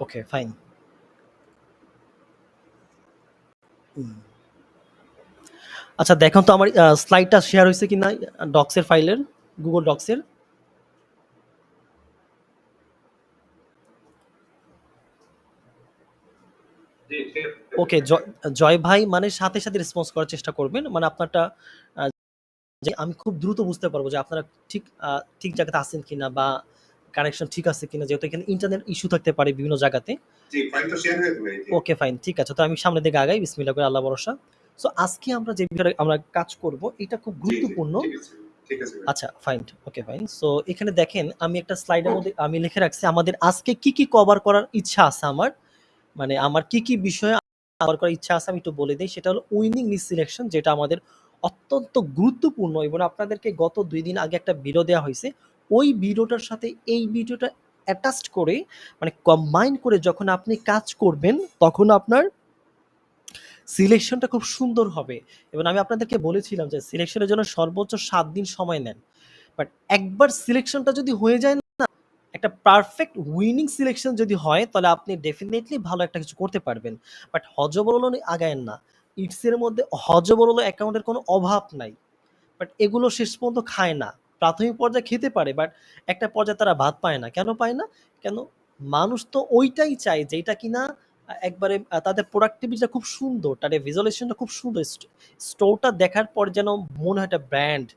ওকে, fine. আচ্ছা দেখুন তো আমার স্লাইডটা শেয়ার হয়েছে কিনা ডক্সের ফাইলের, গুগল ডক্সের। ওকে, জয় ভাই মানে সাথে সাথে রেসপন্স করার চেষ্টা করবেন, মানে আপনারটা যে আমি খুব দ্রুত বুঝতে পারবো যে আপনারা ঠিক জায়গাতে আছেন কিনা বা কানেকশন ঠিক আছে কিনা, যেহেতু এখানে ইন্টারনেট ইস্যু থাকতে পারে বিভিন্ন জায়গাতে। ওকে ফাইন, ঠিক আছে, তো আমি সামনের দিকে আগাই, বিসমিল্লাহ করে, আল্লাহ ভরসা। সো আজকে আমরা যে বিষয়ে আমরা কাজ করব এটা খুব গুরুত্বপূর্ণ। আচ্ছা ফাইন, ওকে ফাইন। সো এখানে দেখেন আমি একটা স্লাইডের মধ্যে আমি লিখে রাখছি আমাদের আজকে কি কি কভার করার ইচ্ছা আছে আমার, মানে আমার কি কি বিষয়ে কভার করার ইচ্ছা আছে আমি একটু বলে দিই। সেটা হলো উইনিং লিস্ট সিলেকশন, যেটা আমাদের অত্যন্ত গুরুত্বপূর্ণ, এবং আপনাদেরকে গত ২ দিন আগে একটা ভিডিও দেওয়া হয়েছে। ওই ভিডিওটার সাথে এই ভিডিওটা অ্যাটাচড করে, মানে কম্বাইন করে যখন আপনি কাজ করবেন তখন আপনার সিলেকশনটা খুব সুন্দর হবে। এবং আমি আপনাদেরকে বলেছিলাম যে সিলেকশনের জন্য সর্বোচ্চ ৭ দিন সময় নেন। বাট একবার সিলেকশনটা যদি হয়ে যায় না, একটা পারফেক্ট উইনিং সিলেকশন যদি হয় তাহলে আপনি ডেফিনেটলি ভালো একটা কিছু করতে পারবেন। বাট হযবরল আগায়েন না। ইটসের মধ্যে হযবরল অ্যাকাউন্টের কোনো অভাব নাই। বাট এগুলো শেষ পর্যন্ত খায় না। প্রাথমিক পর্যায়ে খেতে পারে, বাট একটা পর্যায়ে তারা ভাত পায় না। কেন পায় না? কেন? মানুষ তো ওইটাই চায় যেটা কিনা একবারে তাদের প্রোডাক্টিভিটিটা খুব সুন্দর, তাদের ভিজুয়ালাইজেশনটা খুব সুন্দর। স্টোরটা দেখার পর যেন মনে হয় একটা ব্র্যান্ড।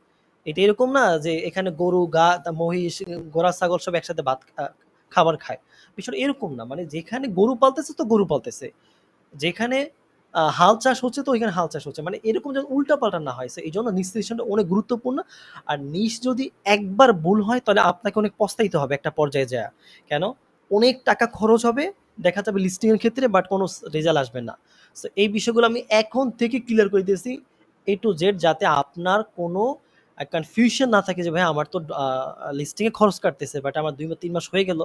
এটা এরকম না যে এখানে গরু, মহিষ, ঘোড়া, ছাগল সব একসাথে ভাত খাবার খায়। বিষয়টা এরকম না। মানে যেখানে গরু পালতেছে তো গরু পালতেছে। যেখানে হাল চাষ হচ্ছে তো ওইখানে হাল চাষ হচ্ছে। মানে এরকম যেন উল্টাপাল্টা না হয়। সো এইজন্য নিজ ডিসিশনটা অনেক গুরুত্বপূর্ণ। আর নিজ যদি একবার ভুল হয় তাহলে আপনাকে অনেক পস্তাইতে হবে একটা পর্যায়ে যায়া। কেন? অনেক টাকা খরচ হবে, দেখা যাবে লিস্টিং এর ক্ষেত্রে, বাট কোনো রেজাল্ট আসবে না। সো এই বিষয়গুলো আমি এখন থেকে ক্লিয়ার করে দিতেছি A to Z, যাতে আপনার কোনো কনফিউশন না থাকে যে ভাই আমার তো লিস্টিং এ খরচ কাটতেছে, বাট আমার ২ বা ৩ মাস হয়ে গেল,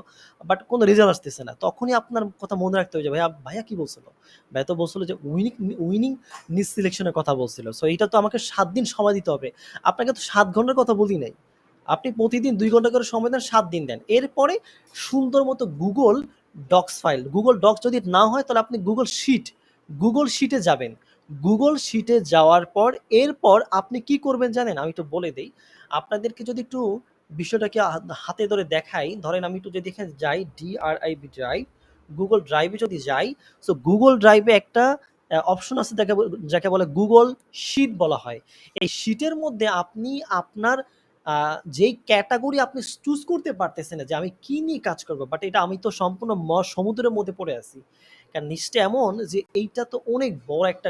বাট কোনো রেজাল্ট আসতেছে না। তখনই আপনার কথা মনে রাখতে হবে যে ভাইয়া কি বলছিল? ভাইয়া তো বলছিল যে উইনিং নিজ সিলেকশনের কথা বলছিল। সো এইটা তো আমাকে ৭ দিন সময় দিতে হবে। আপনাকে তো ৭ ঘন্টার কথা বলি নাই। আপনি প্রতিদিন ২ ঘন্টা করে সময় দেন, ৭ দিন দেন। এরপরে সুন্দর মতো Google docs file, Google docs যদি না হয় তাহলে আপনি Google শিটে যাবেন। Google শিটে যাওয়ার পর এরপর আপনি কি করবেন জানেন? আমি একটু বলে দেই। আপনাদেরকে যদি একটু বিষয়টাকে হাতে ধরে দেখাই, ধরেন আমি একটু যদি এখানে যাই DRIV ড্রাইভ, Google ড্রাইভে যদি যাই, সো Google ড্রাইভে একটা অপশন আছে যাকে বলে Google শিট বলা হয়। এই শিটের মধ্যে আপনি আপনার যেই ক্যাটেগরি আপনি চুজ করতে পারতেছেন না যে আমি কি নিয়ে কাজ করব। বাট এটা আমি তো সম্পূর্ণ সমুদ্রের মধ্যে পড়ে আছি। কারণ নিচটা এমন যে এইটা তো অনেক বড় একটা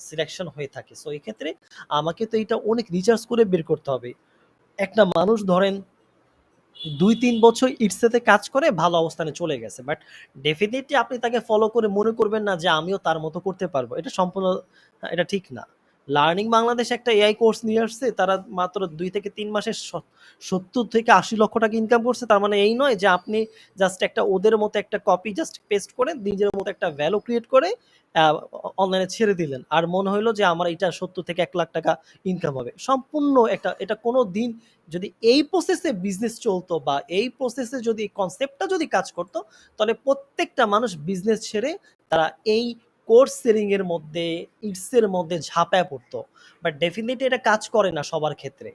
সিলেকশন হয়ে থাকে। সো এক্ষেত্রে আমাকে তো এইটা অনেক রিসার্চ করে বের করতে হবে। একটা মানুষ ধরেন ২-৩ বছর ইটসেতে কাজ করে ভালো অবস্থানে চলে গেছে। বাট ডেফিনিটলি আপনি তাকে ফলো করে মনে করবেন না যে আমিও তার মতো করতে পারবো। এটা সম্পূর্ণ এটা ঠিক না। লার্নিং বাংলাদেশ একটা এআই কোর্স নিয়ে আসছে। তারা মাত্র ২ থেকে ৩ মাসে ৭০ থেকে ৮০ লক্ষ টাকা ইনকাম করছে। তার মানে এই নয় যে আপনি জাস্ট একটা ওদের মতো একটা কপি জাস্ট পেস্ট করে নিজের মতো একটা ভ্যালু ক্রিয়েট করে আ অনলাইনে ছেড়ে দিলেন। আর মনে হইলো যে আমার এটা ৭০ থেকে ১ লাখ টাকা ইনকাম হবে। সম্পূর্ণ এটা কোনদিন যদি এই প্রসেসে বিজনেস চলতো বা এই প্রসেসে যদি কনসেপ্টটা যদি কাজ করতো, তাহলে প্রত্যেকটা মানুষ বিজনেস ছেড়ে তারা এই কোর্স সেলিং এর মধ্যে, ইটসের মধ্যে ঝাঁপায় পড়তো। বাট ডেফিনিটলি এটা কাজ করে না সবার ক্ষেত্রে।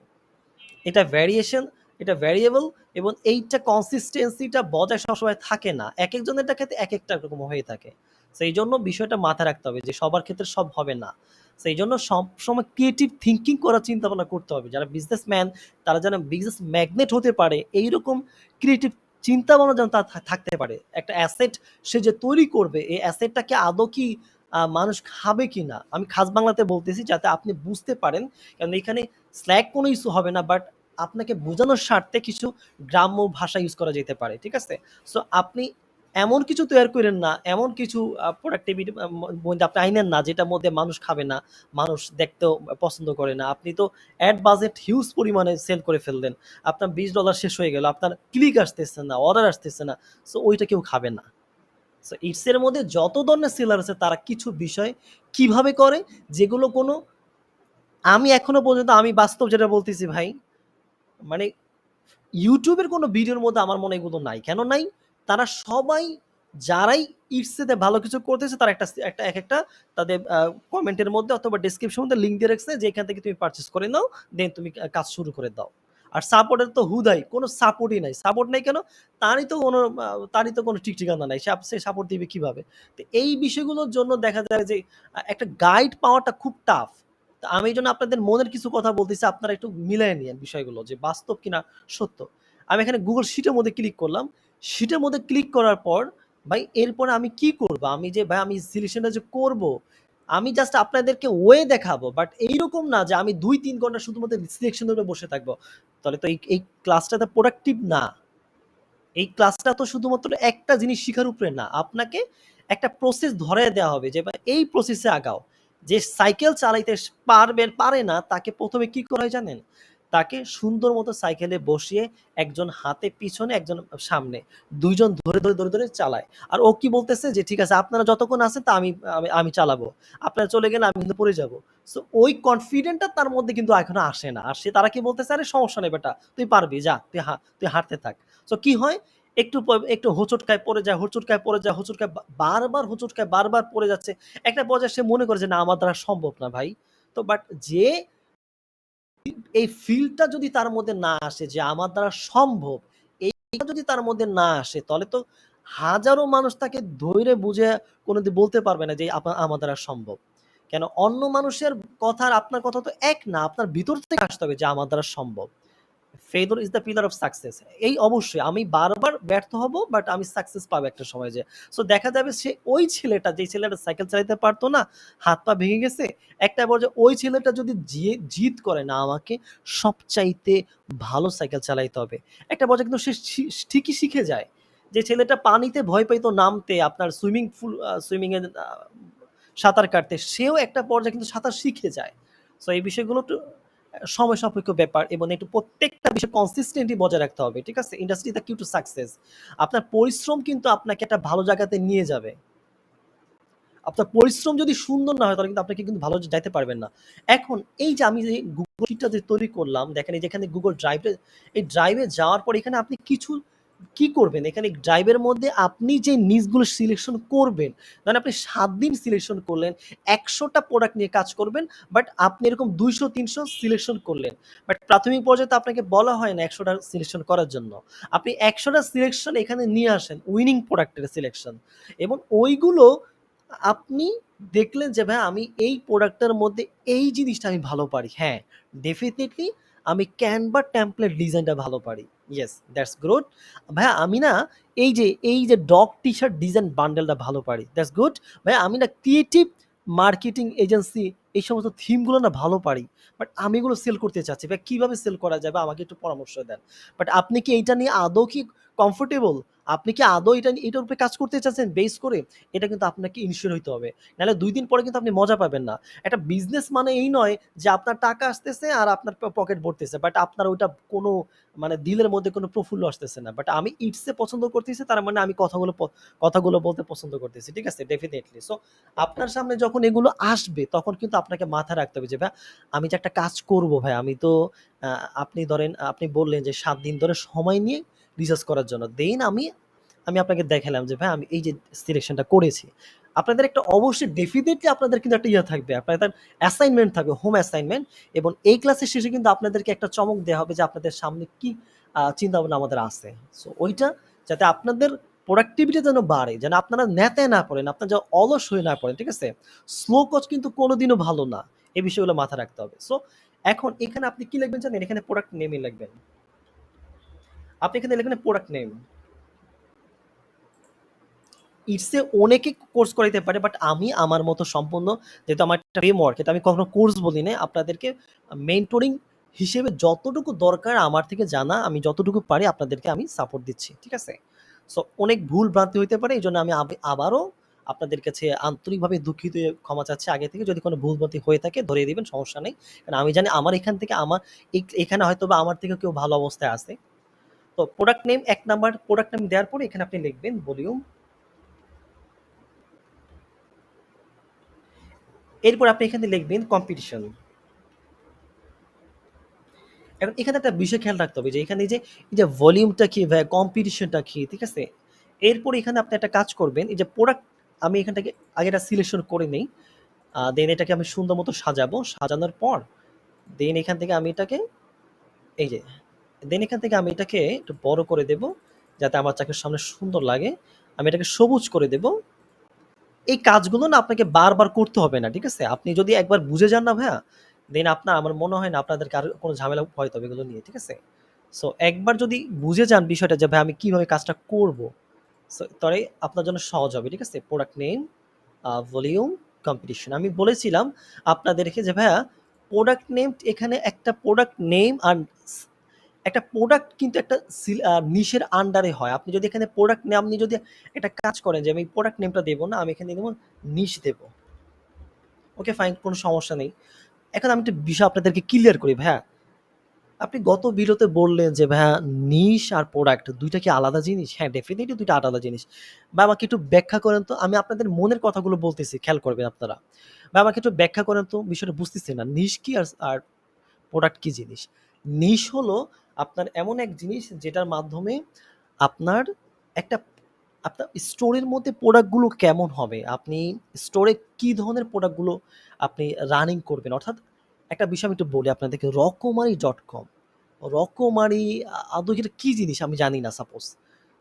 এটা ভ্যারিয়েশন, এটা ভ্যারিয়েবল, এবং এইটা কনসিস্টেন্সিটা বজায় সবসময় থাকে না। একেকজনের ক্ষেত্রে একেকটা রকম হয়ে থাকে। সেই জন্য বিষয়টা মাথায় রাখতে হবে যে সবার ক্ষেত্রে সব হবে না। সেই জন্য সবসময় ক্রিয়েটিভ থিঙ্কিং করার চিন্তা ভাবনা করতে হবে। যারা বিজনেসম্যান তারা যেন বিজনেস ম্যাগনেট হতে পারে, এইরকম ক্রিয়েটিভ চিন্তা ভাবনা যেন তার থাকতে পারে। একটা অ্যাসেট সে যে তৈরি করবে, এই অ্যাসেটটাকে আদৌ কি মানুষ খাবে কিনা? আমি খাস বাংলাতে বলতেছি যাতে আপনি বুঝতে পারেন। কারণ এখানে স্ল্যাগ কোনো ইস্যু হবে না, বাট আপনাকে বোঝানোর স্বার্থে কিছু গ্রাম্য ভাষা ইউজ করা যেতে পারে। ঠিক আছে? সো আপনি এমন কিছু তৈয়ার কইরেন না, এমন কিছু প্রোডাক্টিভিটি মধ্যে আপনি আইনেন না যেটার মধ্যে মানুষ খাবে না, মানুষ দেখতেও পছন্দ করে না। আপনি তো এড বাজেট হিউজ পরিমাণে সেল করে ফেললেন। আপনার $20 শেষ হয়ে গেল। আপনার ক্লিক আসতেছে না, অর্ডার আসতেছে না। সো ওইটা কেউ খাবে না। সো ইটস এর মধ্যে যত ধরনের সেলার আছে তারা কিছু বিষয় কিভাবে করে যেগুলো কোনো, আমি এখনো পর্যন্ত আমি বাস্তব যেটা বলতেছি ভাই, মানে ইউটিউবের কোনো ভিডিওর মধ্যে আমার মনে হয় এগুলো নাই। কেন নাই? তারা সবাই যারাই ইটসেতে ভালো কিছু করতেছে তারা একটা তাদের কমেন্টের মধ্যে অথবা ডেসক্রিপশন মধ্যে লিঙ্ক দিয়ে রাখছে যে এখান থেকে তুমি পারচেজ করে নাও, দেন তুমি কাজ শুরু করে দাও। আর সাপোর্টের তো হুদাই কোনো সাপোর্টই নাই। সাপোর্ট নাই কেন? তারই তো কোনো ঠিক ঠিকানা নাই। সে সাপোর্ট দিবে কিভাবে? তো এই বিষয়গুলোর জন্য দেখা যায় যে একটা গাইড পাওয়াটা খুব টাফ। তো আমি এইজন্য আপনাদের মনের কিছু কথা বলতেছি, আপনারা একটু মিলায় নিয়েন বিষয়গুলো যে বাস্তব কিনা সত্য। আমি এখানে Google শিটের মধ্যে ক্লিক করলাম। শিটের মধ্যে ক্লিক করার পর ভাই এরপরে আমি কি করব? আমি সিলেকশনটা যে করব, আমি জাস্ট আপনাদেরকে ওয়ে দেখাবো। বাট এইরকম না যে আমি ২-৩ ঘন্টা শুধুমাত্র সিলেকশনের উপরে বসে থাকবো। তাহলে তো এই ক্লাসটা তো প্রোডাক্টিভ না। এই ক্লাসটা তো শুধুমাত্র একটা জিনিস শিখার উপরে না। আপনাকে একটা প্রসেস ধরায় দেওয়া হবে যে ভাই এই প্রসেসে আগাও। যে সাইকেল চালাইতে পারে না তাকে ১ম এ কি করা হয় জানেন? তাকে সুন্দর মতো সাইকেলে বসিয়ে একজন হাতে পিছনে, একজন সামনে। ২ জন ধরে চালায়। আর ও কি বলতেছে যে ঠিক আছে আপনারা যতক্ষণ আছেন তা আমি আমি আমি চালাবো। আপনারা চলে গেলে আমি কিন্তু পড়ে যাবো। সো ওই কনফিডেন্টটা তার মধ্যে কিন্তু এখনো আসে না। আর তারা কি বলতেছে, "আরে সমস্যা নেই বেটা। তুই পারবি যা। তুই হাঁটতে থাক।" সো কি হয়? একটু হোঁচট পড়ে যায়, বারবার হোঁচট খায়, বারবার পড়ে যাচ্ছে। একটা পর্যায়ে সে মনে করে যে না আমার দ্বারা সম্ভব না ভাই। তো বাট যে এই ফিলটা যদি তার মধ্যে না আসে যে আমার দ্বারা সম্ভব, এইটা যদি তার মধ্যে না আসে তাহলে তো হাজারো মানুষ তাকে ধইরে বুঝে কোনদিন বলতে পারবে না যে আমার দ্বারা সম্ভব। কেন অন্য মানুষের কথা আর আপনার কথা তো এক না। আপনার ভিতর থেকে আসতে হবে যে আমার দ্বারা সম্ভব। Failure is the pillar of success. এই অবশ্যই আমি বারবার ব্যর্থ হব বাট আমি সাকসেস পাবো একটা সময় যেয়ে। সো দেখা যাবে সে ওই ছেলেটা যেই ছেলেটা সাইকেল চালাতে পারতো না, হাত পা ভেঙে গেছে। একটা পর্যায়ে ওই ছেলেটা যদি জিদ করে না আমাকে সবচাইতে ভালো সাইকেল চালাইতে হবে। একটা পর্যায়ে কিন্তু সে ঠিকই শিখে যায়। যে ছেলেটা পানিতে ভয় পাইতো নামতে, আপনার সুইমিং এ সাঁতার কাটতে, সেও একটা পর্যায়ে কিন্তু সাঁতার শিখে যায়। সো এই বিষয়গুলো একটু সময় সাপেক্ষ ব্যাপার এবং একটু প্রত্যেকটা বিষয় কনসিস্টেন্টলি বজায় রাখতে হবে। ঠিক আছে? Industry the key to success. আপনার পরিশ্রম কিন্তু আপনাকে একটা ভালো জায়গাতে নিয়ে যাবে। আপনার পরিশ্রম যদি সুন্দর না হয় তাহলে কিন্তু আপনাকে কিন্তু ভালো যাইতে পারবেন না। এখন এই যে আমি যে Google Sheet-টা যে তৈরি করলাম, দেখেন এই যে এখানে Google Drive-এ, এই Drive-এ যাওয়ার পর এখানে আপনি কি করবেন? এখানে Drive-এর মধ্যে আপনি যে নিচগুলো সিলেকশন করবেন, ধরেন আপনি ৭ দিন সিলেকশন করলেন, ১০০ টা প্রোডাক্ট নিয়ে কাজ করবেন, বাট আপনি এরকম ২০০-৩০০ সিলেকশন করলেন। বাট প্রাথমিক পর্যায়ে তো আপনাকে বলা হয় না ১০০ টা সিলেকশন করার জন্য। আপনি ১০০ টা সিলেকশন এখানে নিয়ে আসেন, উইনিং প্রোডাক্টের সিলেকশন, এবং ওইগুলো আপনি দেখলেন যে ভাই আমি এই প্রোডাক্টটার মধ্যে এই জিনিসটা আমি ভালো পারি। হ্যাঁ, ডেফিনিটলি আমি Canva টেমপ্লেট ডিজাইনটা ভালো পারি। Yes, that's good. ভাইয়া আমি না এই যে ডগ টি-শার্ট ডিজাইন বান্ডেলটা ভালো পারি। That's good. ভাইয়া আমি না ক্রিয়েটিভ মার্কেটিং এজেন্সি এই সমস্ত থিমগুলো না ভালো পারি। বাট আমি এগুলো সেল করতে চাচ্ছি। ভাই কিভাবে সেল করা যাবে আমাকে একটু পরামর্শ দেন। বাট আপনি কি এইটা নিয়ে আদৌ কি কমফোর্টেবল? আপনি কি আদৌ এটার উপরে কাজ করতে চাচ্ছেন বেস করে? এটা কিন্তু আপনাকে ইনশিওর হইতে হবে। নাহলে ২ দিন পরে কিন্তু আপনি মজা পাবেন না। একটা বিজনেস মানে এই নয় যে আপনার টাকা আসতেছে আর আপনার পকেট ভরতেছে। বাট আপনার ওইটা কোনো মানে দিলের মধ্যে কোনো প্রফুল্ল আসতেছে না। বাট আমি ইটস পছন্দ করতেছি, তার মানে আমি কথাগুলো বলতে পছন্দ করতেছি। ঠিক আছে? ডেফিনিটলি। সো আপনার সামনে যখন এগুলো আসবে তখন কিন্তু আপনাকে মাথায় রাখতে হবে যে ভাই আমি যে একটা কাজ করব ভাই, আমি তো আ আপনি ধরেন আপনি বললেন যে ৭ দিন ধরে সময় নিয়ে রিসার্চ করার জন্য। দেন আমি আমি আপনাকে দেখালাম যে ভাই আমি এই যে সিলেকশনটা করেছি। আপনাদের একটা অবশ্যই ডেফিনিটলি আপনাদের কিন্তু একটা ইয়ে থাকবে। আপনাদের অ্যাসাইনমেন্ট থাকবে, হোম অ্যাসাইনমেন্ট, এবং এই ক্লাসের শেষে কিন্তু আপনাদেরকে একটা চমক দেয়া হবে যে আপনাদের সামনে কি চিন্তাভাবনা আমাদের আছে। সো ওইটা যাতে আপনাদের প্রোডাক্টিভিটি যেন বাড়ে, যেন আপনারা ন্যাতায় না পড়েন, আপনারা যেন অলস হয়ে না পড়েন। ঠিক আছে? স্লো কোচ কিন্তু কোনোদিনও ভালো না। এই বিষয়গুলো মাথায় রাখতে হবে। সো এখন এখানে আপনি কি লিখবেন জানেন? এখানে প্রোডাক্ট নেমই লিখবেন। আপনি এখানে লিখবেন প্রোডাক্ট নেম। ইটসে অনেকে কোর্স করাইতে পারে বাট আমি আমার মতো সম্পূর্ণ, যেহেতু আমার একটা ফ্রেমওয়ার্ক, এটা আমি কখনো কোর্স বলি নাই, আপনাদেরকে মেন্টরিং হিসেবে যতটুকু দরকার আমার থেকে জানা, আমি যতটুকু পারি আপনাদেরকে আমি সাপোর্ট দিচ্ছি। ঠিক আছে? সো অনেক ভুল ভ্রান্তি হইতে পারে, এই জন্য আমি আবারও আপনাদের কাছে আন্তরিকভাবে দুঃখিত হয়ে ক্ষমা চাচ্ছি আগে থেকে। যদি কোনো ভুল ভ্রান্তি হয়ে থাকে ধরিয়ে দিবেন, সমস্যা নেই। কারণ আমি জানি আমার এখান থেকে এখানে হয়তো বা আমার থেকে কেউ ভালো অবস্থায় আছে। তো product name ১ number, product name দেওয়ার পরে এখানে আপনি লিখবেন ভলিউম। এরপর আপনি এখানে লিখবেন কম্পিটিশন। এখন এখানে একটা বিষয় খেয়াল রাখতে হবে যে এখানে এই যে ভলিউমটা কি ভাই, কম্পিটিশনটা কি, ঠিক আছে? এরপর এখানে আপনি একটা কাজ করবেন, এই যে প্রোডাক্ট আমি এখান থেকে আগে এটা সিলেকশন করে নেই। দেন এটাকে আমি সুন্দর মতো সাজাবো। সাজানোর পর দেন এখান থেকে আমি এটাকে এই যে দেন এখান থেকে আমি এটাকে একটু বড় করে দেব, যাতে আমার চোখের সামনে সুন্দর লাগে। আমি এটাকে সবুজ করে দেব। এই কাজগুলো না আপনাকে বারবার করতে হবে না, ঠিক আছে? আপনি যদি একবার বুঝে যান না ভাইয়া, দেন আমার মনে হয় না আপনাদেরকে আর কোনো ঝামেলা হয়তো হবে এগুলো নিয়ে, ঠিক আছে? সো একবার যদি বুঝে যান বিষয়টা যে ভাই আমি কিভাবে কাজটা করব, সো তবে আপনার জন্য সহজ হবে, ঠিক আছে? Product name, volume, competition. আমি বলেছিলাম আপনাদেরকে যে ভাইয়া প্রোডাক্ট নেম, এখানে একটা প্রোডাক্ট নেম আর একটা প্রোডাক্ট কিন্তু একটা নিশের আন্ডারে হয়। আপনি যদি এখানে প্রোডাক্ট নেম, আপনি যদি একটা কাজ করেন যে আমি প্রোডাক্ট নেমটা দেব না, আমি এখানে দেব নিশ দেব। ওকে ফাইন, কোনো সমস্যা নেই। এখন আমি একটা বিষয় আপনাদেরকে ক্লিয়ার করি ভাইয়া। আপনি গত ভিডিওতে বললেন যে ভাইয়া নিশ আর প্রোডাক্ট ২ টা কি আলাদা জিনিস? হ্যাঁ, ডেফিনিটলি ২ টা আলাদা জিনিস। ভাই আমাকে একটু ব্যাখ্যা করেন তো। আমি আপনাদের মনের কথাগুলো বলতেছি, খেয়াল করবেন আপনারা। ভাই আমাকে একটু ব্যাখ্যা করেন তো, বিষয়টা বুঝতেছি না। নিশ কি আর প্রোডাক্ট কি জিনিস? নিশ হলো আপনার এমন এক জিনিস যেটার মাধ্যমে আপনার একটা আপনার স্টোরের মধ্যে প্রোডাক্টগুলো কেমন হবে? আপনি স্টোরে কি ধরনের প্রোডাক্টগুলো আপনি রানিং করবেন? অর্থাৎ একটা বিষয় আমি একটু বলি আপনাদেরকে, রকমারি.com, রকমারি আদৌ এটা কি জিনিস আমি জানি না suppose.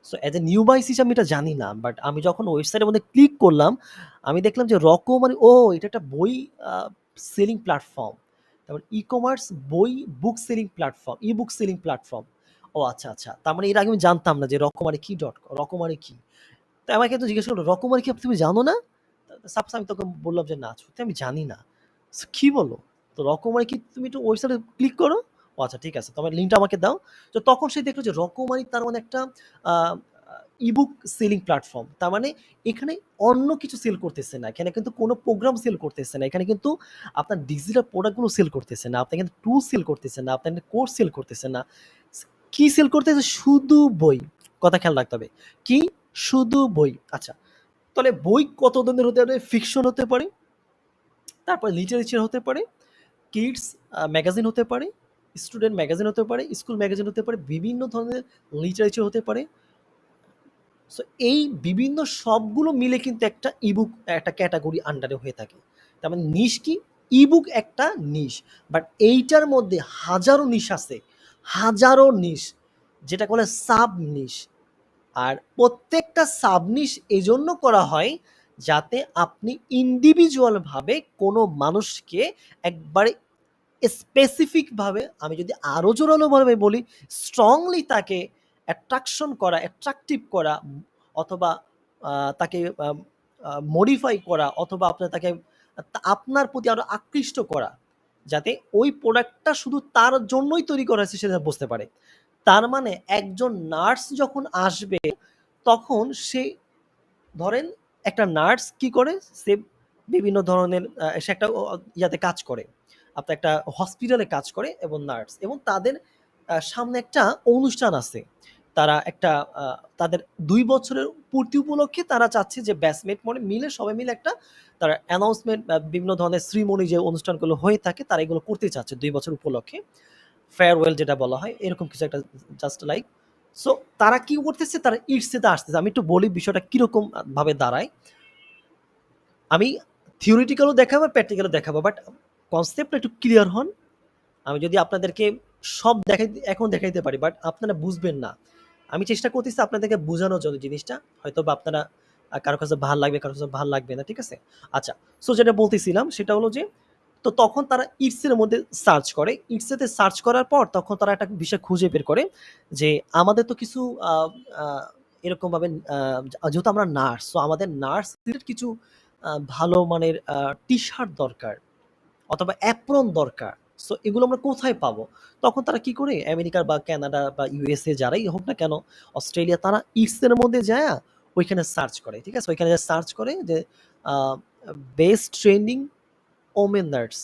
So as a newbies হিসেবে আমি এটা জানি না। বাট আমি যখন ওয়েবসাইটের মধ্যে ক্লিক করলাম, আমি দেখলাম যে রকমারি, এটা একটা বই আ সেলিং প্ল্যাটফর্ম। তারপর ই-কমার্স বই book selling platform, e-book selling platform. ও আচ্ছা, আচ্ছা। তার মানে এর আগে আমি জানতাম না যে রকমারি কি রকমারি কি? তো আমাকে তো জিজ্ঞেস করলো, "রকমারি কি তুমি জানো না?" সাপোজ আমি তোকে বললাম যে, "না, সত্যি আমি জানি না।" কি বলো? তো রকমারি কি, তুমি একটু ওয়েবসাইটে ক্লিক করো। ও আচ্ছা, ঠিক আছে। তোমার লিঙ্কটা আমাকে দাও। তো তখন সে দেখলো যে রকমারি তার মানে একটা আ ই-বুক সেলিং প্ল্যাটফর্ম। তার মানে এখানে অন্য কিছু সেল করতেছে না। এখানে কিন্তু কোনো প্রোগ্রাম সেল করতেছে না। এখানে কিন্তু আপনার ডিজিটাল প্রোডাক্ট গুলো সেল করতেছে না। আপনি কিন্তু টুল সেল করতেছেন না। আপনি কোর্স সেল করতেছেন না। কি সেল করতেছে? শুধু বই। কথা খেয়াল রাখতে হবে। কি? শুধু বই। আচ্ছা। তাহলে বই কত ধরনের হতে পারে? ফিকশন হতে পারে, তারপরে লিটারেচার হতে পারে, কিডস ম্যাগাজিন হতে পারে, স্টুডেন্ট ম্যাগাজিন হতে পারে, স্কুল ম্যাগাজিন হতে পারে, বিভিন্ন ধরনের লিটারেচার হতে পারে। সো এই বিভিন্ন সবগুলো মিলে কিন্তু একটা ইবুক একটা ক্যাটাগরি আন্ডারে হয়ে থাকে। তার মানে নিশ কি? ইবুক একটা নিশ। বাট এইটার মধ্যে হাজারো নিশ আছে। হাজারো নিশ। যেটাকে বলে সাব নিশ। আর প্রত্যেকটা সাবনিশ এজন্য করা হয় যাতে আপনি ইন্ডিভিজুয়াল ভাবে কোনো মানুষকে একবারে স্পেসিফিক ভাবে, আমি যদি আরো জোরালো ভাবে বলি, স্ট্রংলি তাকে অ্যাট্রাকশন করা, অ্যাট্রাকটিভ করা, অথবা তাকে মডিফাই করা, অথবা আপনার তাকে আপনার প্রতি আরো আকৃষ্ট করা, যাতে ওই প্রোডাক্টটা শুধু তার জন্যই তৈরি করা হয়েছে সেটা বুঝতে পারে। তার মানে একজন নার্স যখন আসবে, তখন সে, ধরেন একটা নার্স কি করে, সে বিভিন্ন ধরনের সে একটা ইয়াতে কাজ করে, আপনার একটা হসপিটালে কাজ করে এবং নার্স, এবং তাদের সামনে একটা অনুষ্ঠান আছে। তারা একটা তাদের ২ বছরের পূর্তি উপলক্ষে তারা চাচ্ছে যে ব্যাচমেট মিলে সবাই মিলে একটা তারা অ্যানাউন্সমেন্ট, বিভিন্ন ধরনের শ্রীমণি যে অনুষ্ঠানগুলো হয়ে থাকে তারা এগুলো করতে চাচ্ছে ২ বছর উপলক্ষে, ফেয়ারওয়েল যেটা বলা হয়, এরকম কিছু একটা, জাস্ট লাইক। সো তারা কি করতেছে, তারা ইটসেতে আসতেছে। আমি একটু বলি বিষয়টা কিরকম ভাবে দাঁড়ায়। আমি থিওরিটিক্যালও দেখাবো, প্র্যাকটিক্যালও দেখাবো, বাট কনসেপ্টটা একটু ক্লিয়ার হন। আমি যদি আপনাদেরকে সব এখন দেখাইতে পারি, বাট আপনারা বুঝবেন না। আমি চেষ্টা করতেছি আপনাদেরকে বোঝানোর জন্য জিনিসটা, হয়তো বা আপনারা কারো কাছে ভাল লাগবে, কারো কাছে ভাল লাগবে না, ঠিক আছে? আচ্ছা, সো যেটা বলতেছিলাম সেটা হলো যে, তো তখন তারা ইটসের মধ্যে সার্চ করে। ইটসেতে সার্চ করার পর তখন তারা একটা বিষয় খুঁজে বের করে যে আমাদের তো কিছু আ আ এরকমভাবে যেহেতু আমরা নার্স, সো আমাদের নার্স রিলেটেড কিছু ভালো মানের টি-শার্ট দরকার, অথবা অ্যাপ্রন দরকার। সো এগুলো আমরা কোথায় পাবো? তখন তারা কি করে? আমেরিকা বা কানাডা বা ইউএসএ যারাই হোক না কেন, অস্ট্রেলিয়া, তারা ইটসের মধ্যে যায়া ওইখানে সার্চ করে। ঠিক আছে? ওইখানে সার্চ করে যে আ বেস্ট ট্রেন্ডিং ওমেন নার্স,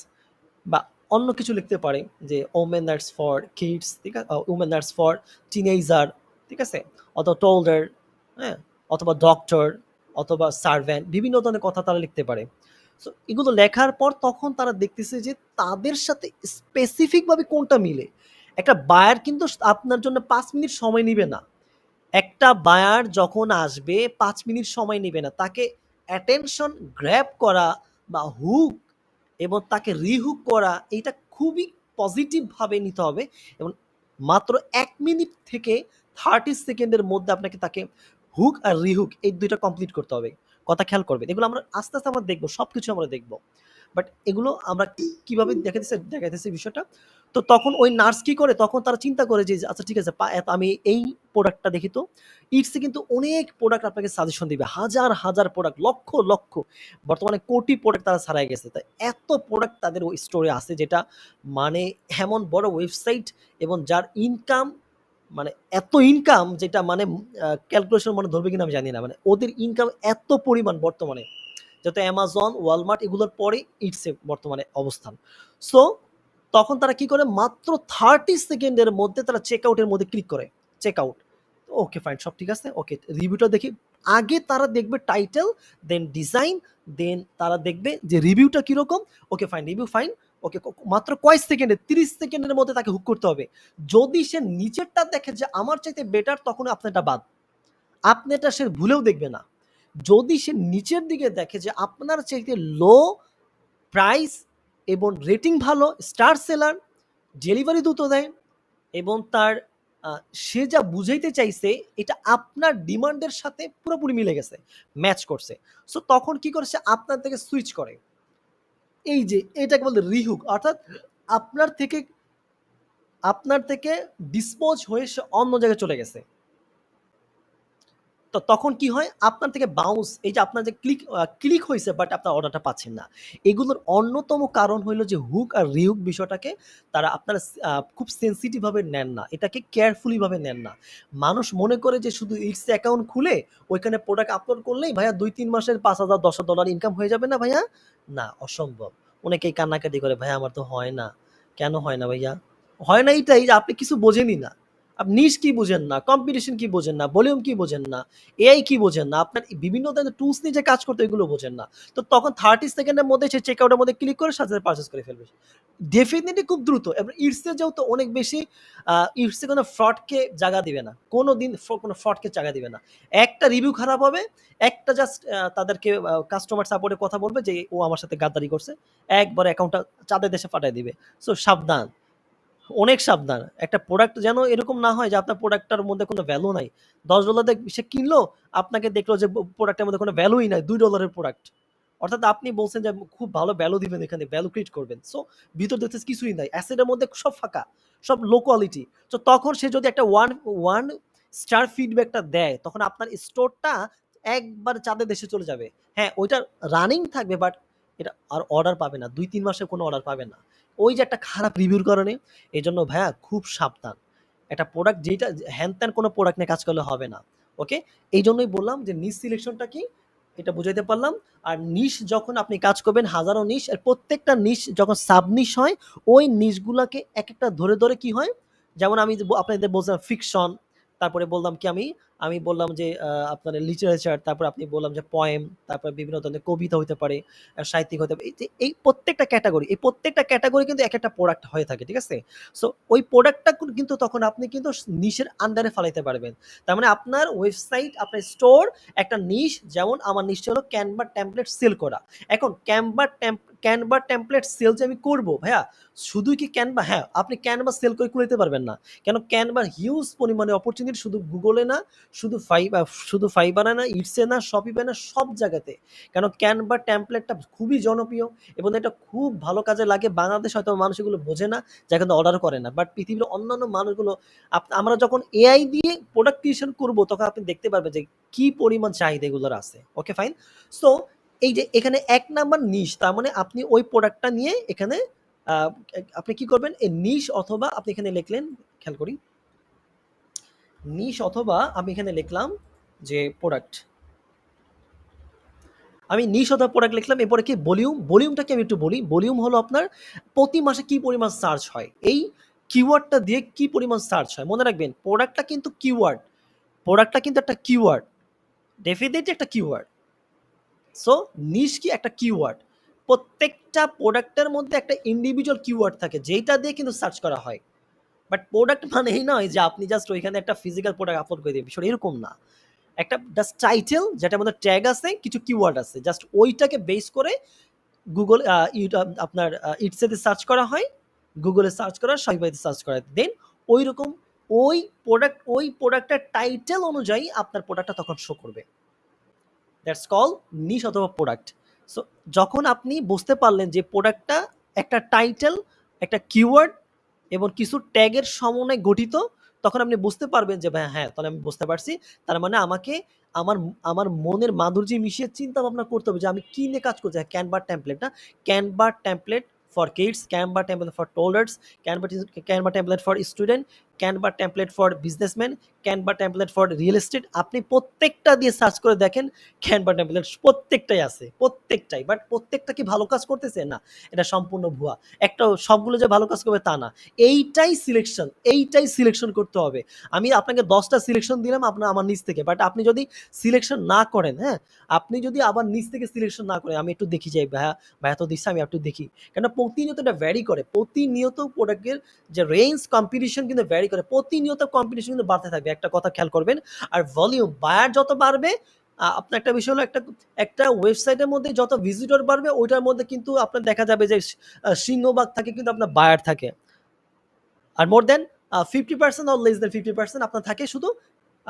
বা অন্য কিছু লিখতে পারে যে ওমেন নার্স ফর কিডস, ঠিক আছে? ওমেন নার্স ফর টিনেজার, ঠিক আছে? অথবা টোল্ডার, হ্যাঁ? অথবা ডক্টর, অথবা সার্ভেন্ট, বিভিন্ন ধরনের কথা তারা লিখতে পারে। সো এগুলো লেখার পর তখন তারা দেখতেছে যে তাদের সাথে স্পেসিফিক ভাবে কোনটা মিলে। একটা বায়ার কিন্তু আপনার জন্য ৫ মিনিট সময় নিবে না। একটা বায়ার যখন আসবে ৫ মিনিট সময় নেবে না। তাকে অ্যাটেনশন গ্র্যাব করা বা হুক এবং তাকে রিহুক করা এইটা খুবই পজিটিভ ভাবে নিতে হবে এবং মাত্র ১ মিনিট থেকে 30 সেকেন্ডের মধ্যে আপনাকে তাকে হুক আর রিহুক এই ২ টা কমপ্লিট করতে হবে। কথা খেয়াল করবেন। এগুলো আমরা আস্তে, আস্তে আমরা দেখব। সবকিছু আমরা দেখব। বাট এগুলো আমরা কিভাবে দেখাইতেছে বিষয়টা। তো তখন ওই নার্স কি করে? তখন তারা চিন্তা করে যে আচ্ছা ঠিক আছে আমি এই প্রোডাক্টটা দেখি তো। ইটস এ কিন্তু অনেক প্রোডাক্ট আপনাকে সাজেশন দিবে। হাজার, হাজার প্রোডাক্ট, লক্ষ, লক্ষ বর্তমানে কোটি প্রোডাক্ট তারা ছাড়াই গেছে। তাই এত প্রোডাক্ট তাদের ওই স্টোরে আছে যেটা মানে এমন বড় ওয়েবসাইট এবং যার ইনকাম মানে এত ইনকাম যেটা মানে ক্যালকুলেশন মনে ধরবে কিনা আমি জানি না। মানে ওদের ইনকাম এত পরিমাণ বর্তমানে যাতে অ্যামাজন, ওয়ালমার্ট এগুলোর পরে ইটস এ বর্তমানে অবস্থান। সো তখন তারা কি করে মাত্র 30 সেকেন্ডের মধ্যে তারা চেক আউটের মধ্যে ক্লিক করে। Check out. ওকে ফাইন সব ঠিক আছে। ওকে রিভিউটা দেখি। আগে তারা দেখবে টাইটেল, দেন ডিজাইন, দেন তারা দেখবে যে রিভিউটা কিরকম। Okay fine review fine. Okay মাত্র কয় সেকেন্ডে 30 সেকেন্ডের মধ্যে তাকে হুক করতে হবে। যদি সে নিচেরটা দেখে যে আমার চাইতে বেটার তখন আপনারটা বাদ। আপনারটা সে ভুলেও দেখবে না। যদি সে নিচের দিকে দেখে যে আপনার চাইতে লো প্রাইস এবং রেটিং ভালো, স্টার সেলার, ডেলিভারি দ্রুত দেয় এবং তার সে যা বুঝাইতে চাইছে এটা আপনার ডিমান্ডের সাথে পুরোপুরি মিলে গেছে, ম্যাচ করছে। সো তখন কি করছে আপনার থেকে সুইচ করে। এই যে এটাকে বলে রিহুক অর্থাৎ আপনার থেকে আপনার থেকে ডিসপোজ হয়ে সে অন্য জায়গায় চলে গেছে। তো তখন কি হয় আপনার থেকে বাউন্স এই যে আপনার যে ক্লিক হয়েছে বাট আপনার অর্ডারটা পাচ্ছেন না। এগুলোর অন্যতম কারণ হইলো যে হুক আর রিহুক বিষয়টাকে তারা আপনারা খুব সেন্সিটিভ ভাবে নেন না, এটাকে কেয়ারফুলি ভাবে নেন না। মানুষ মনে করে যে শুধু ইটস অ্যাকাউন্ট খুলে ওইখানে প্রোডাক্ট আপলোড করলেই ভাইয়া ২-৩ মাসের $৫,০০০ $১০,০০০ ইনকাম হয়ে যাবে না ভাইয়া। না, অসম্ভব। অনেকেই কান্নাকাটি করে ভাইয়া আমার তো হয় না। কেন হয় না ভাইয়া? হয় না এইটাই যে আপনি কিছু বোঝেনই না। আপনি নিশ কি বুঝেন না, কম্পিটিশন কি বোঝেন না, ভলিউম কি বোঝেন না, এআই কি বোঝেন না, আপনার বিভিন্ন ধরনের টুলস নিয়ে যে কাজ করতে এগুলো বোঝেন না। তো তখন 30 সেকেন্ডের মধ্যে সে চেক আউটের মধ্যে ক্লিক করে সাথে পারচেজ করে ফেলবে। ডেফিনিটলি খুব দ্রুত এবং ইটস এ যেহেতু অনেক বেশি ইটস এ কোনো ফ্রডকে জায়গা দিবে না। কোনোদিন কোনো ফ্রডকে জায়গা দিবে না। একটা রিভিউ খারাপ হবে, একটা জাস্ট তাদেরকে কাস্টমার সাপোর্টে কথা বলবে যে ও আমার সাথে গাদ্দারি করছে। একবারে অ্যাকাউন্টটা চাঁদের দেশে পাঠায় দিবে। সো সাবধান। অনেক সাবধান। একটা প্রোডাক্ট যেন এরকম না হয় যে আপনার প্রোডাক্টটার মধ্যে কোনো ভ্যালু নাই। $10 দিয়ে সে কিনলো, আপনাকে দেখলো যে প্রোডাক্টের মধ্যে কোনো ভ্যালুই নাই। $2 এর প্রোডাক্ট। অর্থাৎ আপনি বলছেন যে খুব ভালো ভ্যালু দিবেন এখানে, ভ্যালু ক্রিয়েট করবেন। সো ভিতর দেখতেছি কিছুই নাই। অ্যাসেটের মধ্যে সব ফাঁকা। সব লো কোয়ালিটি। তো তখন সে যদি একটা 1 স্টার ফিডব্যাকটা দেয়, তখন আপনার স্টোরটা একবার চাঁদের দেশে চলে যাবে। হ্যাঁ, ওইটা রানিং থাকবে বাট এটা আর অর্ডার পাবে না। ২-৩ মাসের কোনো অর্ডার পাবে না। ওই যে একটা খারাপ রিভিউর কারণে এজন্য ভাইয়া খুব সাবধান। একটা প্রোডাক্ট যেটা হ্যান-ত্যান কোনো প্রোডাক্ট নিয়ে কাজ করলে হবে না। ওকে? এইজন্যই বললাম যে নিশ সিলেকশনটা কি? এটা বুঝাইতে পারলাম। আর নিশ যখন আপনি কাজ করবেন হাজারো নিশ এর প্রত্যেকটা নিশ যখন সাব নিশ হয়, ওই নিশগুলাকে একেকটা ধরে, ধরে কি হয়? যেমন আমি যে আপনাদের বলছিলাম ফিকশন, তারপরে বললাম কি আমি বললাম যে আপনার লিটারেচার, তারপরে আপনি বললাম যে পোয়েম, তারপরে বিভিন্ন ধরনের কবিতা হইতে পারে, সাহিত্যিক হতে পারে। এই যে এই প্রত্যেকটা ক্যাটেগরি, এই প্রত্যেকটা ক্যাটেগরি কিন্তু একেকটা প্রোডাক্ট হয়ে থাকে। ঠিক আছে? সো ওই প্রোডাক্টটা কিন্তু তখন আপনি কিন্তু নিশের আন্ডারে ফালাইতে পারবেন। তার মানে আপনার ওয়েবসাইট, আপনার স্টোর একটা নিশ যেমন আমার নিশটা হলো ক্যানভা টেমপ্লেট সেল করা। এখন ক্যানভা টেমপ্লেট সেল যে আমি করব ভাইয়া, শুধুই কি ক্যানভা? হ্যাঁ, আপনি ক্যানভা সেল করে কুলাইতে পারবেন না। কেন ক্যানভার হিউজ পরিমাণে অপরচুনিটি শুধু গুগলে না, শুধু ফাইবারে না, ইটসে না, শপিফাই না সব জায়গাতে। কেন ক্যানভা টেমপ্লেটটা খুবই জনপ্রিয় এবং এটা খুব ভালো কাজে লাগে। বাংলাদেশ হয়তো মানুষ এগুলো বোঝে না, যার কারণে অর্ডার করে না। বাট পৃথিবীর অন্যান্য মানুষগুলো আমরা যখন এআই দিয়ে প্রোডাক্ট ক্রিয়েশন করব তখন আপনি দেখতে পারবেন যে কি পরিমাণ চাহিদা এগুলোর আছে। Okay fine. সো এই যে এখানে ১ নাম্বার নিশ তার মানে আপনি ওই প্রোডাক্টটা নিয়ে এখানে আ আপনি কি করবেন? এই নিশ অথবা আপনি এখানে লিখলেন, খেয়াল করি। নিশ অথবা আমি এখানে লিখলাম যে প্রোডাক্ট। আমি নিশ অথবা প্রোডাক্ট লিখলাম। এরপরে কি ভলিউম? ভলিউমটাকে আমি একটু বলি। ভলিউম হলো আপনার প্রতি মাসে কি পরিমাণ সার্চ হয়। এই কিওয়ার্ডটা দিয়ে কি পরিমাণ সার্চ হয়। মনে রাখবেন প্রোডাক্টটা কিন্তু কিওয়ার্ড। প্রোডাক্টটা কিন্তু একটা কিওয়ার্ড। ডেফিনিটলি একটা কিওয়ার্ড। সো নিশ কি একটা কিওয়ার্ড। প্রত্যেকটা প্রোডাক্টের মধ্যে একটা ইন্ডিভিজুয়াল কিওয়ার্ড থাকে যেইটা দিয়ে কিন্তু সার্চ করা হয়। বাট প্রোডাক্ট মানেই নয় যে আপনি জাস্ট ওইখানে একটা ফিজিক্যাল প্রোডাক্ট আপলোড করে দিবেন, বিষয়টা এরকম না। একটা জাস্ট টাইটেল যেটার মধ্যে ট্যাগ আছে, কিছু কিওয়ার্ড আছে, জাস্ট ওইটাকে বেস করে গুগল আপনার ইটসেতে সার্চ করা হয়, গুগলে সার্চ করা, শপিফাইতে সার্চ করা, দেন ওই রকম ওই প্রোডাক্টের টাইটেল অনুযায়ী আপনার প্রোডাক্টটা তখন শো করবে। দ্যাটস কল নিশ অথবা প্রোডাক্ট। সো যখন আপনি বুঝতে পারলেন যে প্রোডাক্টটা একটা টাইটেল, একটা কিওয়ার্ড এবং কিছু ট্যাগের সমন্বয়ে গঠিত, তখন আপনি বুঝতে পারবেন যে ভাই হ্যাঁ, তাহলে আমি বুঝতে পারছি। তার মানে আমাকে আমার আমার মনের মাধুর্য মিশিয়ে চিন্তা ভাবনা করতে হবে যে আমি কি নিয়ে কাজ করছি। ক্যানভা টেমপ্লেট না, Canva template for kids, Canva template for toddlers, Canva template for student, Canva template for businessman, Canva template for real estate. আপনি প্রত্যেকটা দিয়ে সার্চ করে দেখেন, ক্যানভা টেমপ্লেট প্রত্যেকটাই আছে, প্রত্যেকটাই। বাট প্রত্যেকটা কি ভালো কাজ করতেছে? না, এটা সম্পূর্ণ ভুয়া। একটা সবগুলো যে ভালো কাজ করবে তা না। এইটাই সিলেকশন করতে হবে। আমি আপনাকে 10টা সিলেকশন দিলাম আমার নিজ থেকে, বাট আপনি যদি সিলেকশন না করেন, হ্যাঁ, আপনি যদি আবার নিজ থেকে সিলেকশন না করেন, আমি একটু দেখি যাই ভাইয়া তো দিচ্ছে, আমি একটু দেখি, কেন প্রতিনিয়ত এটা ভ্যারি করে, প্রতিনিয়ত প্রোডাক্টের যে রেঞ্জ কম্পিটিশন কিন্তু ভ্যারি করে, প্রতিনিয়ত কম্পিটিশন কিন্তু বাড়তে থাকবে, একটা কথা খেয়াল করবেন। আর ভলিউম বায়ার যত বাড়বে, আপনার একটা বিষয় হলো, একটা একটা ওয়েবসাইটের মধ্যে যত ভিজিটর বাড়বে, ওইটার মধ্যে কিন্তু আপনার দেখা যাবে যে সিংহভাগ থাকে কিন্তু আপনার বায়ার থাকে। আর মোর দেন 50% অর লেস দেন 50% আপনার থাকে শুধু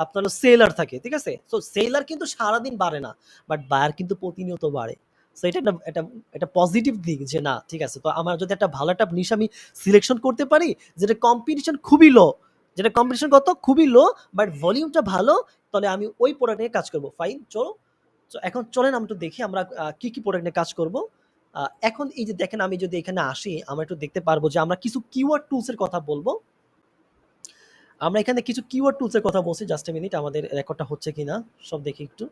আপনার সেলার থাকে, ঠিক আছে? সো সেলার কিন্তু সারাদিন বাড়ে না, বাট বায়ার কিন্তু প্রতিনিয়ত বাড়ে। সো এটা একটা পজিটিভ দিক যে না, ঠিক আছে, তো আমার যদি একটা ভালো একটা নিশ আমি সিলেকশন করতে পারি, যেটা কম্পিটিশন খুবই লো, যেটা কম্পিটিশন কত খুবই লো, বাট ভলিউমটা ভালো, তাহলে আমি ওই প্রোডাক্ট নিয়ে কাজ করব। ফাইন, চলো। তো এখন চলেন আমরা একটু দেখি আমরা কি কি প্রোডাক্ট নিয়ে কাজ করব। এখন এই যে দেখেন, আমি যদি এখানে আসি, আমরা একটু দেখতে পারবো যে আমরা কিছু কিওয়ার্ড টুলস এর কথা বলবো। আমরা এখানে কিছু কিওয়ার্ড টুলস এর কথা বলছি। জাস্ট এ মিনিট, আমাদের রেকর্ডটা হচ্ছে কিনা সব দেখি একটু।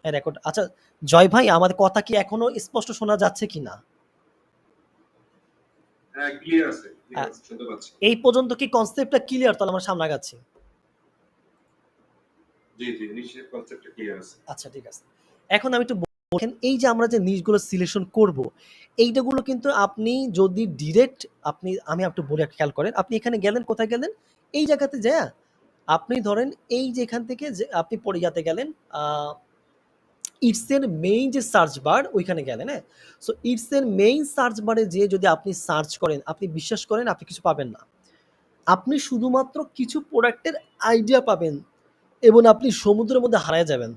হ্যাঁ, রেকর্ড। আচ্ছা জয় ভাই, আমাদের কথা কি এখনো স্পষ্ট শোনা যাচ্ছে কিনা? হ্যাঁ, ক্লিয়ার আছে, শুনতে পাচ্ছি। এই পর্যন্ত কি কনসেপ্টটা ক্লিয়ার? তাহলে আমরা সামনে আগাচ্ছি। জি, নিশ্চয়ই কনসেপ্টটা ক্লিয়ার আছে। আচ্ছা, ঠিক আছে। এখন আমি একটু বলেন, এই যে আমরা যে নিশগুলো সিলেকশন করব, এইটাগুলো কিন্তু আপনি যদি ডিরেক্ট আমি একটু বলে খেয়াল করেন, আপনি এখানে গেলেন, কোথায় গেলেন? এই জায়গাতে যা আপনি ধরেন এই যে এখান থেকে যে আপনি পড়ে যাতে গেলেন, ইটসের মেইন যে সার্চ বার ওইখানে গেলেন, হ্যাঁ। সো ইটসের মেইন সার্চ বারে যে যদি আপনি সার্চ করেন, আপনি বিশ্বাস করেন আপনি কিছু পাবেন না। আপনি শুধুমাত্র কিছু প্রোডাক্টের আইডিয়া পাবেন এবং আপনি সমুদ্রের মধ্যে হারায় যাবেন।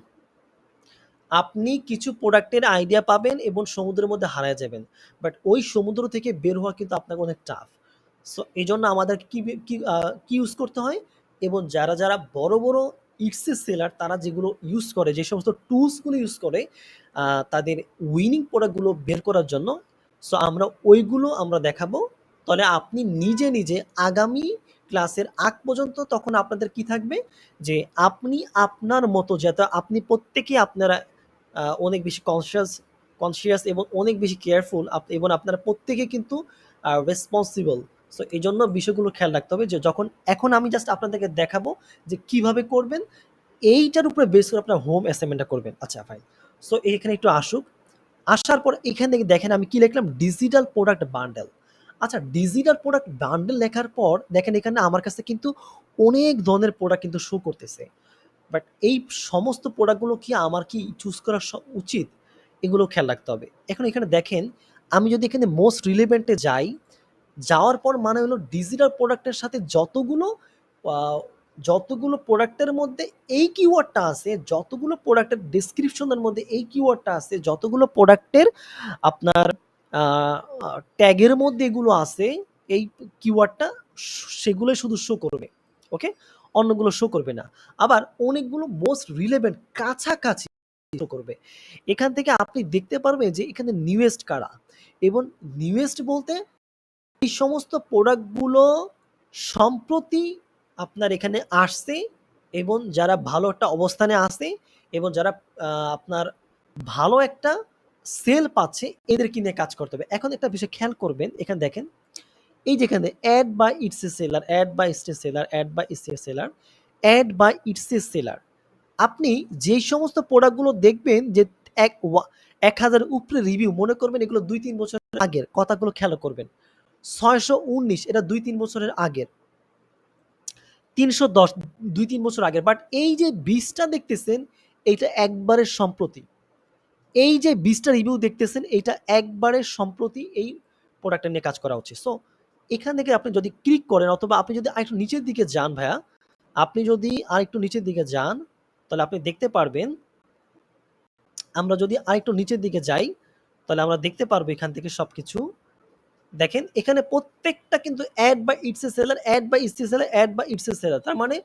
আপনি কিছু প্রোডাক্টের আইডিয়া পাবেন এবং সমুদ্রের মধ্যে হারায় যাবেন। বাট ওই সমুদ্র থেকে বের হওয়া কিন্তু আপনাকে অনেক টাফ। সো এইজন্য আমাদের কি ইউজ করতে হয়, এবং যারা বড় ইটসের সেলার তারা যেগুলো ইউজ করে, যে সমস্ত টুলসগুলো ইউজ করে তাদের উইনিং প্রোডাক্টগুলো বের করার জন্য, সো আমরা ওইগুলো আমরা দেখাবো। তাহলে আপনি নিজে আগামী ক্লাসের আগ পর্যন্ত তখন আপনাদের কি থাকবে, যে আপনি আপনার মতো, যাতে আপনি প্রত্যেকেই আপনারা অনেক বেশি কনসিয়াস এবং অনেক বেশি কেয়ারফুল, এবং আপনারা প্রত্যেকে কিন্তু রেসপন্সিবল। সো এই জন্য বিষয়গুলো খেয়াল রাখতে হবে, যে যখন এখন আমি জাস্ট আপনাদেরকে দেখাবো যে কিভাবে করবেন, এইটার উপরে বেস করে আপনার হোম অ্যাসাইনমেন্টটা করবেন। আচ্ছা ফাইন। সো এখানে একটু আসুক। আসার পর এখান থেকে দেখেন আমি কি লিখলাম, ডিজিটাল প্রোডাক্ট বান্ডেল। আচ্ছা, ডিজিটাল প্রোডাক্ট বান্ডেল লেখার পর দেখেন এখানে আমার কাছে কিন্তু অনেক ধরনের প্রোডাক্ট কিন্তু শো করতেছে। বাট এই সমস্ত প্রোডাক্টগুলো কি আমার কি চুজ করা উচিত, এগুলো খেয়াল রাখতে হবে। এখন এখানে দেখেন, আমি যদি এখানে মোস্ট রিলেভেন্টে যাই, যাওয়ার পর মানে হলো ডিজিটাল প্রোডাক্টের সাথে যতগুলো প্রোডাক্টের মধ্যে এই কিওয়ার্ডটা আছে, যতগুলো প্রোডাক্টের ডেসক্রিপশনের মধ্যে এই কিওয়ার্ডটা আছে, যতগুলো প্রোডাক্টের আপনার ট্যাগের মধ্যে এগুলো আছে, এই কিওয়ার্ডটা সেগুলো শুধু শো করবে। ওকে, অন্যগুলো শো করবে না। আবার অনেকগুলো মোস্ট রিলেভেন্ট কাছাকাছি শো করবে। এখান থেকে আপনি দেখতে পারবেন যে এখানে নিউয়েস্ট কারা, এবং নিউয়েস্ট বলতে এই সমস্ত প্রোডাক্টগুলো সম্প্রতি আপনার এখানে আসছে, এবং যারা ভালো একটা অবস্থানে আছে, এবং যারা আপনার ভালো একটা সেল পাচ্ছে, এদেরকে নিয়ে কাজ করতে হবে। এখন একটা বিষয় খেয়াল করবেন, এখানে দেখেন, এই যেখানে ad by its a seller, ad by its a seller, ad by its a seller, ad by its a seller, আপনি যেই সমস্ত প্রোডাক্টগুলো দেখবেন যে 1000 উপরে রিভিউ, মনে করবেন এগুলো 2-3 বছর আগের কথাগুলো খেয়াল করবেন। 619 এটা 2-3 বছরের আগের। 310 2-3 বছর আগের। বাট এই যে 20টা দেখতেছেন এইটা একবারে সম্প্রতি। এই যে 20টা রিভিউ দেখতেছেন এইটা একবারে সম্প্রতি এই প্রোডাক্টটা নিয়ে কাজ করা হচ্ছে। সো এখান থেকে আপনি যদি ক্লিক করেন অথবা আপনি যদি আরেকটু নিচের দিকে যান ভাইয়া, আপনি যদি আরেকটু নিচের দিকে যান তাহলে আপনি দেখতে পারবেন, আমরা যদি আরেকটু নিচের দিকে যাই তাহলে আমরা দেখতে পারবো এখান থেকে সবকিছু। দেখেন এখানে প্রত্যেকটা কিন্তু ad by its a seller, ad by its a seller, ad by its a seller. তার মানে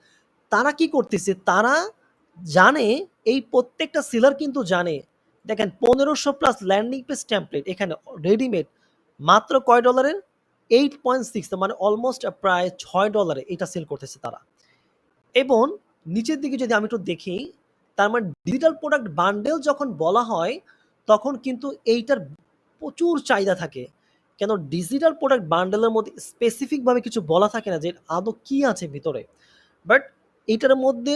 তারা কি করতেছে? তারা জানে, এই প্রত্যেকটা সেলার কিন্তু জানে। দেখেন 1500 প্লাস ল্যান্ডিং পেজ টেমপ্লেট এখানে রেডিমেড মাত্র কয় ডলারের? 8.6, মানে অলমোস্ট প্রায় $6 এটা সেল করতেছে তারা। এবং নিচের দিকে যদি আমি একটু দেখি, তার মানে ডিজিটাল প্রোডাক্ট বান্ডেল যখন বলা হয় তখন কিন্তু এইটার প্রচুর চাহিদা থাকে। কেন ডিজিটাল প্রোডাক্ট বান্ডেলের মধ্যে স্পেসিফিকভাবে কিছু বলা থাকে না যে আদৌ কি আছে ভিতরে। বাট এইটার মধ্যে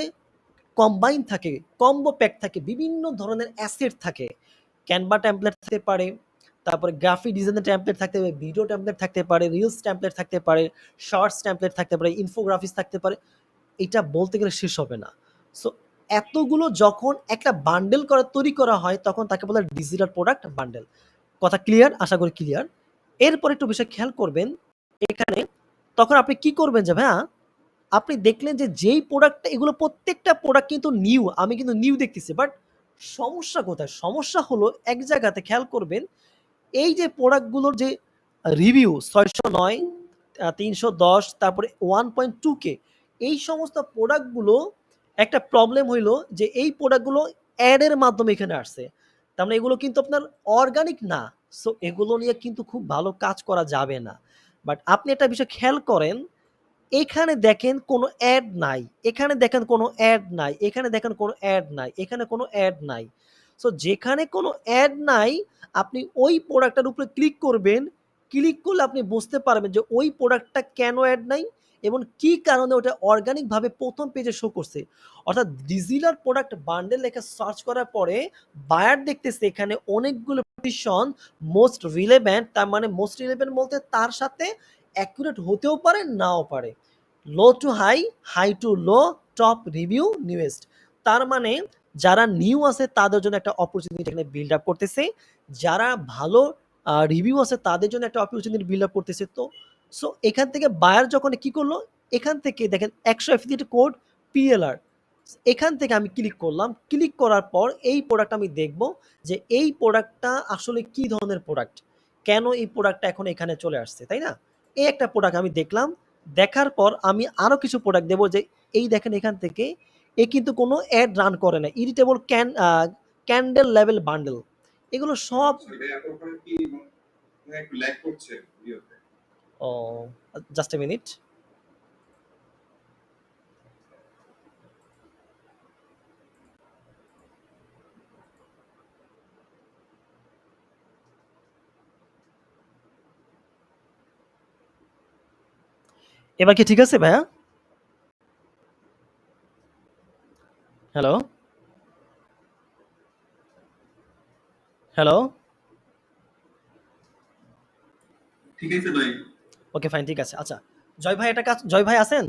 কম্বাইন থাকে, কম্বো প্যাক থাকে, বিভিন্ন ধরনের অ্যাসেট থাকে। ক্যানভা টেমপ্লেট থাকতে পারে, তারপরে গ্রাফিক ডিজাইনের টেমপ্লেট থাকতে পারে, ভিডিও টেমপ্লেট থাকতে পারে, রিলস টেমপ্লেট থাকতে পারে, শর্টস টেমপ্লেট থাকতে পারে, ইনফোগ্রাফিক্স থাকতে পারে। এটা বলতে গেলে শেষ হবে না। সো এতগুলো যখন একটা বান্ডেল করা তৈরি করা হয় তখন তাকে বলে ডিজিটাল প্রোডাক্ট বান্ডেল। কথা ক্লিয়ার? আশা করি ক্লিয়ার। এরপর একটু বিষয় খেয়াল করবেন এখানে, তখন আপনি কি করবেন যে ভাইয়া, আপনি দেখলেন যে যেই প্রোডাক্টটা, এগুলো প্রত্যেকটা প্রোডাক্ট কিন্তু নিউ, আমি কিন্তু নিউ দেখতেছি। বাট সমস্যা কোথায়? সমস্যা হলো এক জায়গাতে খেয়াল করবেন, এই যে প্রোডাক্টগুলোর যে রিভিউ 609, 310, তারপরে 1.2K, এই সমস্ত প্রোডাক্টগুলো একটা প্রবলেম হইলো যে এই প্রোডাক্টগুলো অ্যাডের মাধ্যমে এখানে আসছে। তার মানে এগুলো কিন্তু আপনার অর্গানিক না। সো এগুলো নিয়ে কিন্তু খুব ভালো কাজ করা যাবে না। বাট আপনি একটা বিষয় খেয়াল করেন, এখানে দেখেন কোনো অ্যাড নাই, এখানে দেখেন কোনো অ্যাড নাই, এখানে দেখেন কোনো অ্যাড নাই, এখানে কোনো অ্যাড নাই। সো যেখানে কোনো অ্যাড নাই আপনি ওই প্রোডাক্টটার উপরে ক্লিক করবেন। ক্লিক করলে আপনি বুঝতে পারবেন যে ওই প্রোডাক্টটা কেন অ্যাড নাই এবং কি কারণে ওটা অর্গানিকভাবে প্রথম পেজে শো করছে। অর্থাৎ ডিজিটাল প্রোডাক্ট বান্ডেল লেখা সার্চ করার পরে বায়ার দেখতেছে এখানে অনেকগুলো পজিশন মোস্ট রিলেভেন্ট, তার মানে মোস্ট রিলেভেন্ট বলতে তার সাথে অ্যাকুরেট হতেও পারে, নাও পারে। Low to high, high to low, top review, newest. তার মানে যারা নিউ আছে তাদের জন্য একটা অপরচুনিটি এখানে বিল্ড আপ করতেছে, যারা ভালো রিভিউ আছে তাদের জন্য একটা অপরচুনিটি বিল্ড আপ করতেছে। তো সো এখান থেকে বায়ার যখন কি করলো, এখান থেকে দেখেন 100 এফিলিয়েট কোড পিএলআর, এখান থেকে আমি ক্লিক করলাম। ক্লিক করার পর এই প্রোডাক্ট আমি দেখব যে এই প্রোডাক্টটা আসলে কি ধরনের প্রোডাক্ট, কেন এই প্রোডাক্টটা এখন এখানে চলে আসছে, তাই না? এই একটা প্রোডাক্ট আমি দেখলাম। দেখার পর আমি আরো কিছু প্রোডাক্ট দেবো যে এই দেখেন এখান থেকে এ কিন্তু কোনো অ্যাড রান করে না। ইরিটেবল ক্যান্ডেল লেভেল বান্ডেল, এগুলো সব। আপনার কি একটু ল্যাগ করছে ভিডিওতে? ও, জাস্ট এ মিনিট। এবার কি ঠিক আছে ভাইয়া? Hello, hello. ঠিক আছে ভাই। ওকে ফাইন, ঠিক আছে। আচ্ছা, জয় ভাই একটা কাজ, জয় ভাই আছেন?